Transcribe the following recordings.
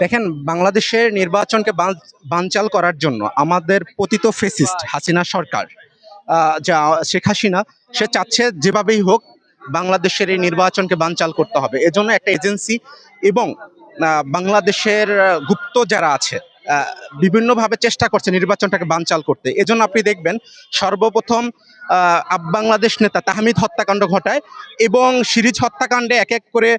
দেখেন, বাংলাদেশের নির্বাচনকে বানচাল করার জন্য আমাদের পতিত ফেসিস্ট হাসিনা সরকার, যা শেখ হাসিনা, সে চাচ্ছে যেভাবেই হোক বাংলাদেশের এই নির্বাচনকে বানচাল করতে হবে। এজন্য একটা এজেন্সি এবং বাংলাদেশের গুপ্ত যারা আছে বিভিন্নভাবে চেষ্টা করছে নির্বাচনটাকে বানচাল করতে। এজন্য আপনি দেখবেন সর্বপ্রথম বাংলাদেশ নেতা তাহমিদ হত্যাকাণ্ড ঘটায় এবং সিরিজ হত্যাকাণ্ডে এক এক করে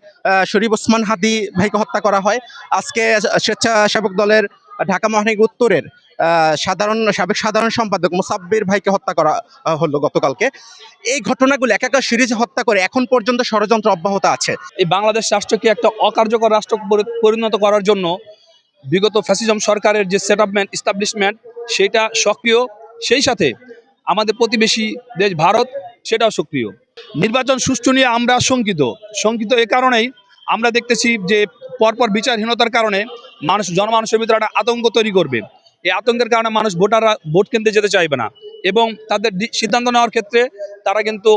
শরীফ ওসমান হাদি ভাইকে হত্যা করা হয়। আজকে স্বেচ্ছাসেবক দলের ঢাকা মহানগর উত্তরের সাবেক সাধারণ সম্পাদক মুসাব্বির ভাইকে হত্যা করা হলো গতকালকে। এই ঘটনাগুলো এক একটা সিরিজ হত্যা করে এখন পর্যন্ত ষড়যন্ত্র অব্যাহত আছে। এই বাংলাদেশ রাষ্ট্রকে একটা অকার্যকর রাষ্ট্র পরিণত করার জন্য বিগত ফ্যাসিজম সরকারের যে এস্টাবলিশমেন্ট সেটা সক্রিয়, সেই সাথে আমাদের প্রতিবেশী দেশ ভারত সেটাও সক্রিয়। নির্বাচন সুষ্ঠু নিয়ে আমরা শঙ্কিত এ কারণেই আমরা দেখতেছি যে পরপর বিচারহীনতার কারণে জনমানুষের ভিতরে একটা আতঙ্ক তৈরি করবে। এই আতঙ্কের কারণে ভোটাররা ভোট কেন্দ্রে যেতে চাইবে না এবং তাদের সিদ্ধান্ত নেওয়ার ক্ষেত্রে তারা কিন্তু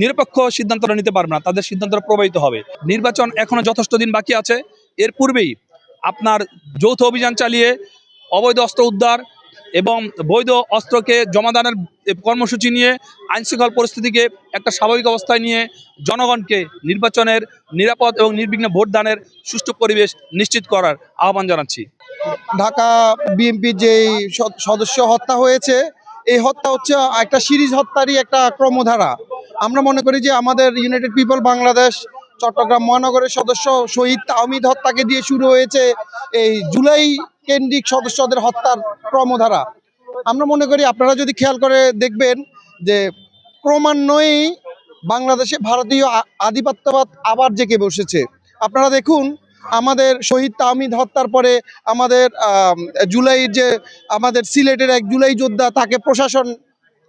নিরপেক্ষ সিদ্ধান্তটা নিতে পারবে না, তাদের সিদ্ধান্তটা প্রভাবিত হবে। নির্বাচন এখনো যথেষ্ট দিন বাকি আছে। এর পূর্বেই আপনার যৌথ অভিযান চালিয়ে অবৈধ অস্ত্র উদ্ধার এবং বৈধ অস্ত্রকে জমাদানের কর্মসূচি নিয়ে আইনশৃঙ্খলা পরিস্থিতিকে একটা স্বাভাবিক অবস্থায় নিয়ে জনগণকে নির্বাচনের নিরাপদ এবং নির্বিঘ্ন ভোটদানের সুষ্ঠু পরিবেশ নিশ্চিত করার আহ্বান জানাচ্ছি। ঢাকা বিএনপির যেই সদস্য হত্যা হয়েছে, এই হত্যা হচ্ছে একটা সিরিজ হত্যারই একটা ক্রমধারা। আমরা মনে করি যে আমাদের ইউনাইটেড পিপল বাংলাদেশ চট্টগ্রাম মহানগরের সদস্য শহীদ তাহমিদ হত্যাকে দিয়ে শুরু হয়েছে এই জুলাই কেন্দ্রিক সদস্যদের হত্যার ক্রমধারা। আমরা মনে করি আপনারা যদি খেয়াল করে দেখবেন যে ক্রমান্বয়েই বাংলাদেশে ভারতীয় আধিপত্যবাদ আবার জেগে বসেছে। আপনারা দেখুন, আমাদের শহীদ তাহমিদ হত্যার পরে আমাদের আমাদের সিলেটের এক জুলাই যোদ্ধা, তাকে প্রশাসন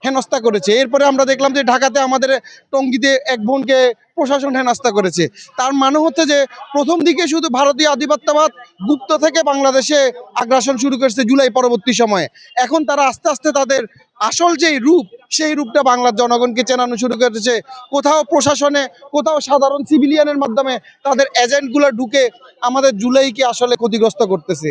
হেনস্থা করেছে। এরপরে আমরা দেখলাম যে ঢাকাতে আমাদের টঙ্গীতে এক বোনকে প্রশাসন হেনস্থা করেছে। তার মানে হচ্ছে যে প্রথম দিকে শুধু ভারতীয় আধিপত্যবাদ গুপ্ত থেকে বাংলাদেশে আগ্রাসন শুরু করেছে জুলাই পরবর্তী সময়ে। এখন তারা আস্তে আস্তে তাদের আসল যেই রূপ, সেই রূপটা বাংলার জনগণকে চেনানো শুরু করেছে। কোথাও প্রশাসনে, কোথাও সাধারণ সিভিলিয়ানের মাধ্যমে তাদের এজেন্টগুলো ঢুকে আমাদের জুলাইকে আসলে ক্ষতিগ্রস্ত করতেছে।